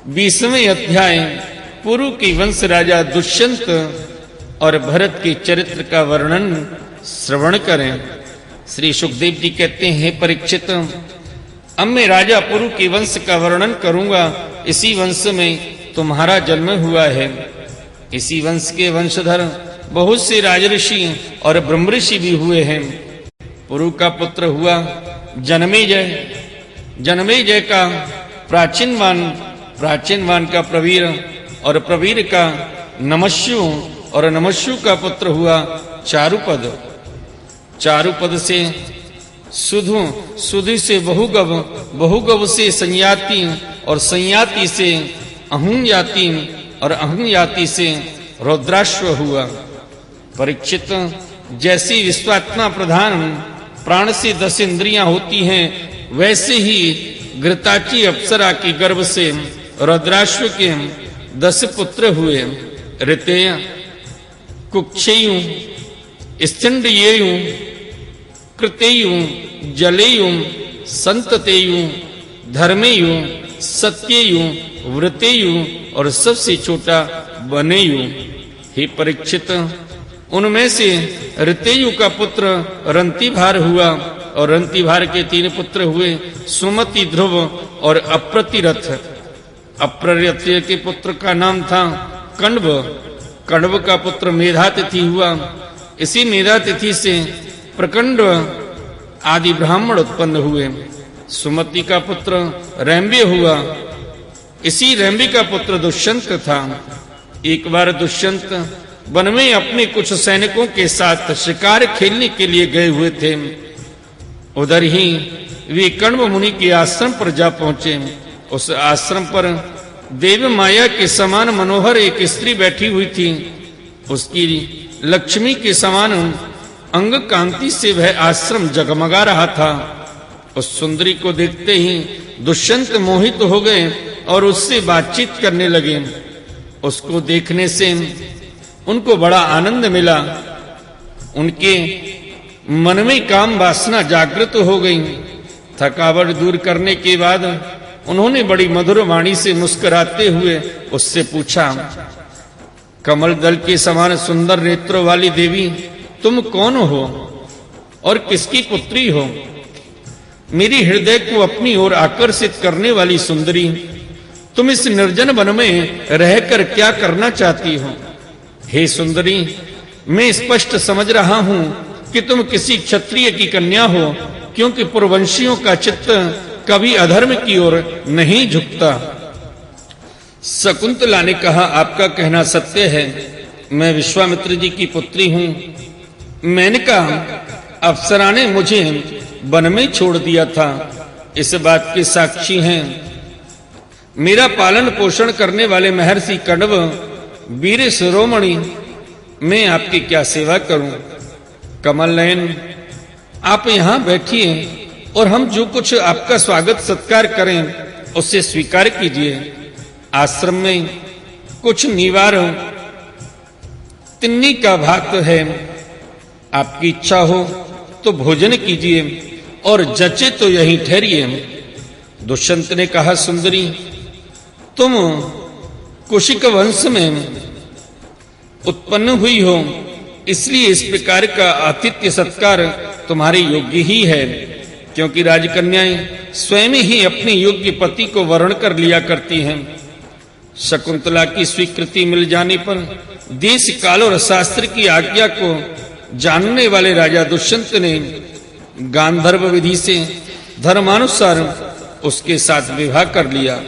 20वें अध्याय पुरु की वंश राजा दुष्यंत और भरत के चरित्र का वर्णन श्रवण करें। श्री सुखदेव जी कहते हैं, परीक्षित, अब मैं राजा पुरु के वंश का वर्णन करूंगा। इसी वंश में तुम्हारा जन्म हुआ है। इसी वंश के वंशधर बहुत से राजऋषि और ब्रह्मऋषि भी हुए हैं। पुरु का पुत्र हुआ जनमेजय, जनमेजय का प्राचीनवान का प्रवीर, और प्रवीर का नमस्यु, और नमस्यु का पुत्र हुआ चारुपद। चारुपद से सुधु, सुधु से बहुगव, बहुगव से संयाति, और संयाति से अहुंयाति, और अहुंयाति से रौद्राश्व हुआ। परीक्षित, जैसी विश्वात्मा प्रधान प्राण से 10 इंद्रियां होती हैं, वैसे ही घृताची अप्सरा की गर्भ से रौद्राश्व के 10 पुत्र हुए। ऋतेय, कुक्षेयु, स्थिंडयेयु, कृतेयु, जलेयु, संततेयु, धर्मेयु, सत्येयु, व्रतेयु, और सबसे छोटा बनेयु। हे परीक्षित, उनमें से ऋतेयु का पुत्र रंतिभार हुआ, और रंतिभार के 3 पुत्र हुए, सुमति, ध्रुव और अप्रतिरथ। अप्रतिरथ के पुत्र का नाम था कण्व। कण्व का पुत्र मेधातिथि हुआ। इसी मेधातिथि से प्रकंड आदि ब्राह्मण उत्पन्न हुए। सुमति का पुत्र रैम्बे हुआ। इसी रैम्बे का पुत्र दुष्यंत था। एक बार दुष्यंत वन में अपने कुछ सैनिकों के साथ शिकार खेलने के लिए गए हुए थे। उधर ही वे कण्व मुनि के आश्रम पर जा पहुंचे। उस आश्रम पर देव माया के समान मनोहर एक स्त्री बैठी हुई थी। उसकी लक्ष्मी के समान अंग कांति से वह आश्रम जगमगा रहा था। उस सुंदरी को देखते ही दुष्यंत मोहित हो गए और उससे बातचीत करने लगे। उसको देखने से उनको बड़ा आनंद मिला। उनके मन में काम वासना जागृत हो गई। थकावट दूर करने के बाद उन्होंने बड़ी मधुर वाणी से मुस्कुराते हुए उससे पूछा, कमल दल के समान सुंदर नेत्रों वाली देवी, तुम कौन हो और किसकी पुत्री हो? मेरी हृदय को अपनी ओर आकर्षित करने वाली सुंदरी, तुम इस निर्जन वन में रहकर क्या करना चाहती हो? हे सुंदरी, मैं स्पष्ट समझ रहा हूं कि तुम किसी क्षत्रिय की कन्या हो, क्योंकि पूर्ववंशियों का चित्त कभी अधर्म की ओर नहीं झुकता। शकुंतला ने कहा, आपका कहना सत्य है। मैं विश्वामित्र जी की पुत्री हूं। मैंने कहा, अप्सरा ने मुझे वन में छोड़ दिया था। इस बात के साक्षी हैं मेरा पालन पोषण करने वाले महर्षि कण्व, वीर शिरोमणि। मैं आपकी क्या सेवा करूं? कमल नयन, आप यहां बैठिए और हम जो कुछ आपका स्वागत सत्कार करें उससे स्वीकार कीजिए। आश्रम में कुछ निवार तिन्नी का भात है। आपकी इच्छा हो तो भोजन कीजिए और जचे तो यहीं ठहरिए। दुष्यंत ने कहा, सुंदरी, तुम कुशिक वंश में उत्पन्न हुई हो, इसलिए इस प्रकार का आतिथ्य सत्कार तुम्हारे योग्य ही है, क्योंकि राजकन्याएं स्वयं ही अपने योग्य पति को वर्ण कर लिया करती हैं। शकुंतला की स्वीकृति मिल जाने पर देश काल और शास्त्र की आज्ञा को जानने वाले राजा दुष्यंत ने गांधर्व विधि से धर्मानुसार उसके साथ विवाह कर लिया।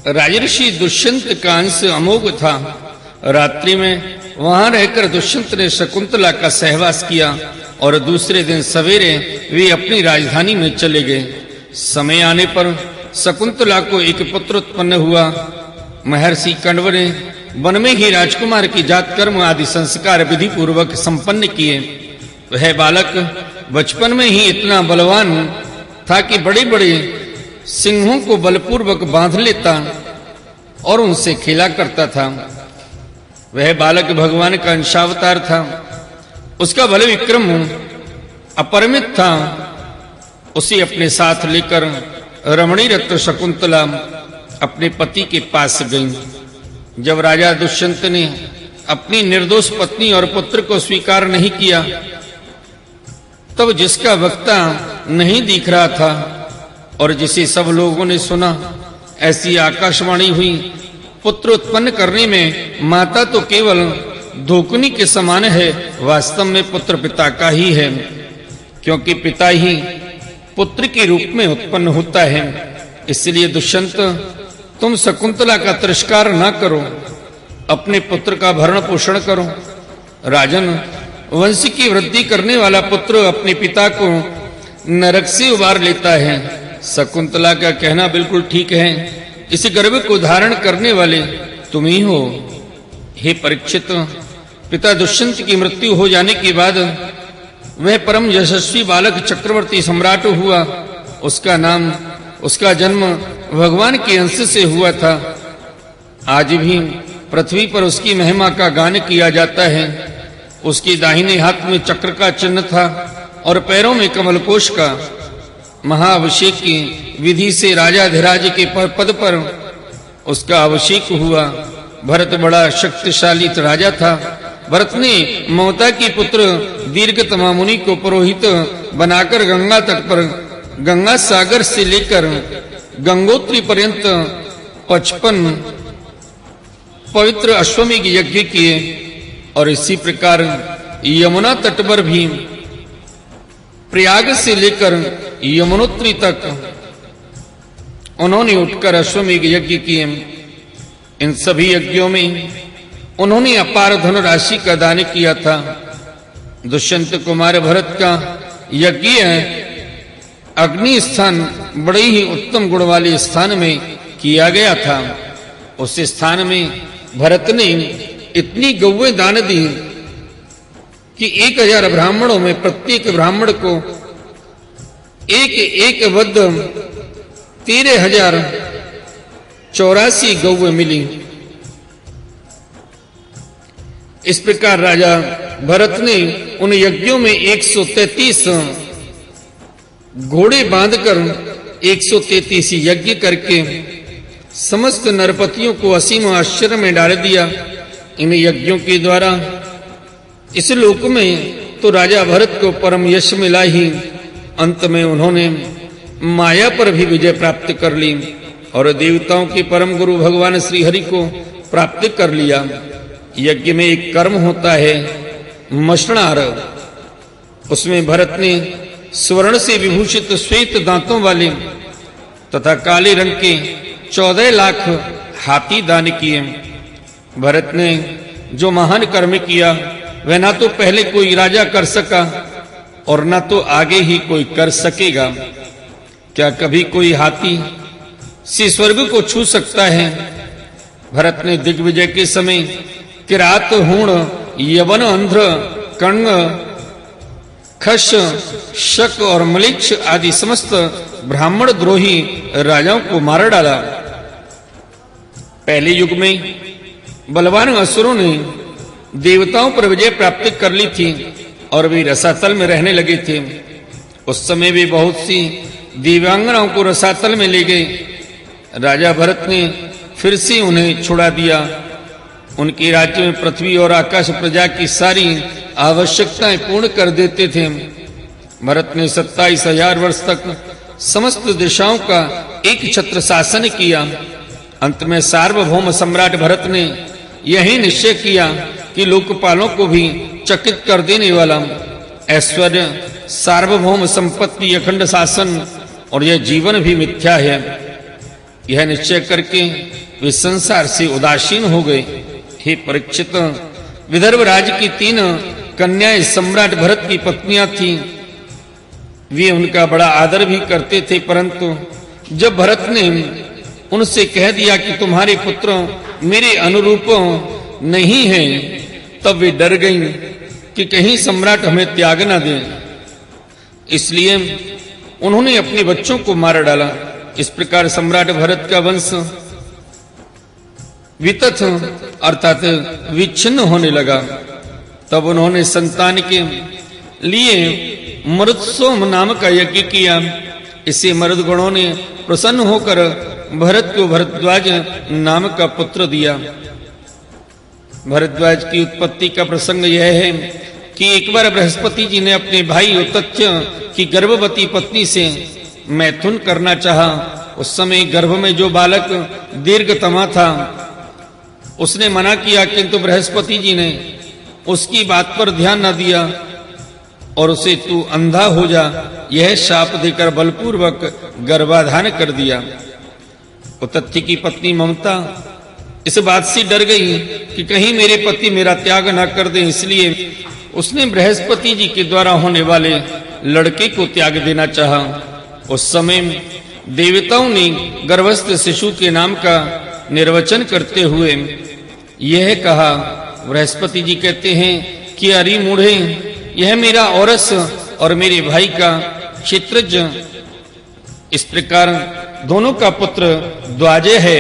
राजर्षि दुष्यंत का अंश अमोघ था। रात्रि में वहां रहकर दुष्यंत ने शकुंतला का सहवास किया और दूसरे दिन सवेरे वे अपनी राजधानी में चले गए। समय आने पर शकुंतला को एक पुत्र उत्पन्न हुआ। महर्षि कण्व ने वन में ही राजकुमार की जात कर्म आदि संस्कार विधि पूर्वक संपन्न किए। वह बालक बचपन में ही इतना बलवान था कि बड़े बड़े सिंहों को बलपूर्वक बांध लेता और उनसे खेला करता था। वह बालक भगवान का अंशावतार था। उसका बल विक्रम अपरिमित था। उसे अपने साथ लेकर रमणी रत्न शकुंतला अपने पति के पास गईं। जब राजा दुष्यंत ने अपनी निर्दोष पत्नी और पुत्र को स्वीकार नहीं किया, तब जिसका वक्ता नहीं दिख रहा था और जिसे सब लोगों ने सुना, ऐसी आकाशवाणी हुई, पुत्र उत्पन्न करने में माता तो केवल धोकनी के समान है, वास्तव में पुत्र पिता का ही है, क्योंकि पिता ही पुत्र के रूप में उत्पन्न होता है। इसलिए दुष्यंत, तुम शकुंतला का तिरस्कार न करो, अपने पुत्र का भरण पोषण करो। राजन, वंश की वृद्धि करने वाला पुत्र अपने पिता को नरक से उबार लेता है। शकुंतला का कहना बिल्कुल ठीक है, इस गर्भ को धारण करने वाले तुम ही हो। हे परीक्षित, पिता दुष्यंत की मृत्यु हो जाने के बाद वह परम यशस्वी बालक चक्रवर्ती सम्राट हुआ। उसका जन्म भगवान के अंश से हुआ था। आज भी पृथ्वी पर उसकी महिमा का गान किया जाता है। उसके दाहिने हाथ में चक्र का चिन्ह था और पैरों में कमलकोश का। महाअभिषेक की विधि से राजाधिराज के पद पर उसका अभिषेक हुआ। भरत बड़ा शक्तिशाली राजा था। भरत ने ममता के पुत्र दीर्घतमा मुनि को पुरोहित बनाकर गंगा तट पर गंगा सागर से लेकर गंगोत्री पर्यंत 55 पवित्र अश्वमेध यज्ञ किए और इसी प्रकार यमुना तट पर भी प्रयाग से लेकर यमुनोत्री तक उन्होंने उठकर अश्वमेध यज्ञ किए। इन सभी यज्ञों में उन्होंने अपार धन राशि का दान किया था। दुष्यंत कुमार भरत का यज्ञ अग्नि स्थान बड़े ही उत्तम गुण वाले स्थान में किया गया था। उस स्थान में भरत ने इतनी गौएं दान दी कि 1000 ब्राह्मणों में प्रत्येक ब्राह्मण को एक वध 13,084 गौएं मिली। इस प्रकार राजा भरत ने उन यज्ञों में 133 घोड़े बांधकर 133 यज्ञ करके समस्त नरपतियों को असीम आश्चर्य में डाल दिया। इन यज्ञों के द्वारा इस लोक में तो राजा भरत को परम यश मिला ही, अंत में उन्होंने माया पर भी विजय प्राप्त कर ली और देवताओं के परम गुरु भगवान श्री हरि को प्राप्त कर लिया। यज्ञ में एक कर्म होता है मशनार। उसमें भरत ने स्वर्ण से विभूषित श्वेत दांतों वाले तथा काले रंग के 14 लाख हाथी दान किए। भरत ने जो महान कर्म किया वह ना तो पहले कोई राजा कर सका और ना तो आगे ही कोई कर सकेगा। क्या कभी कोई हाथी से स्वर्ग को छू सकता है? भरत ने दिग्विजय के समय किरात, हूण, यवन, अंध्र, कण्व, खश, शक और मलिक्ष आदि समस्त ब्राह्मण द्रोही राजाओं को मार डाला। पहले युग में बलवान असुरों ने देवताओं पर विजय प्राप्त कर ली थी और वे रसातल में रहने लगे थे। उस समय वे बहुत सी दिव्यांगनाओं को रसातल में ले गए। राजा भरत ने फिर से उन्हें छुड़ा दिया। उनके राज्य में पृथ्वी और आकाश प्रजा की सारी आवश्यकताएं पूर्ण कर देते थे। भरत ने 27,000 वर्ष तक समस्त दिशाओं का एक छत्र शासन किया। अंत में सार्वभौम सम्राट भरत ने यही निश्चय किया कि लोकपालों को भी चकित कर देने वाला ऐश्वर्य, सार्वभौम संपत्ति, अखंड शासन और यह जीवन भी मिथ्या है। यह निश्चय करके वे संसार से उदासीन हो गए। हे परीक्षित, विदर्भ राज्य की 3 कन्याएं सम्राट भरत की पत्नियां थीं। वे उनका बड़ा आदर भी करते थे, परंतु जब भरत ने उनसे कह दिया कि तुम्हारे पुत्र मेरे अनुरूप नहीं हैं, तब वे डर गईं कि कहीं सम्राट हमें त्याग न दे। इसलिए उन्होंने अपने बच्चों को मार डाला। इस प्रकार सम्राट भरत का वंश वितथ अर्थात विच्छिन्न होने लगा। तब उन्होंने संतान के लिए मरुत्सोम नाम का यज्ञ किया। इससे मरुदगणों ने प्रसन्न होकर भरत को भरद्वाज नाम का पुत्र दिया। भरद्वाज की उत्पत्ति का प्रसंग यह है कि एक बार बृहस्पति जी ने अपने भाई उतच्य की गर्भवती पत्नी से मैथुन करना चाहा। उस समय गर्भ में जो बालक दीर्घतमा था उसने मना किया, किंतु बृहस्पति जी ने उसकी बात पर ध्यान न दिया और उसे तू अंधा हो जा यह शाप देकर बलपूर्वक गर्भाधान कर दिया। उतथ्य की पत्नी ममता इस बात से डर गई कि कहीं मेरे पति मेरा त्याग न कर दे, इसलिए उसने बृहस्पति जी के द्वारा होने वाले लड़के को त्याग देना चाहा। उस समय देवताओं ने गर्भस्थ शिशु के नाम का निर्वचन करते हुए यह कहा। बृहस्पति जी कहते हैं कि अरे मूढ़े, यह मेरा औरस और मेरे भाई का क्षेत्रज, इस प्रकार दोनों का पुत्र द्वाजय है।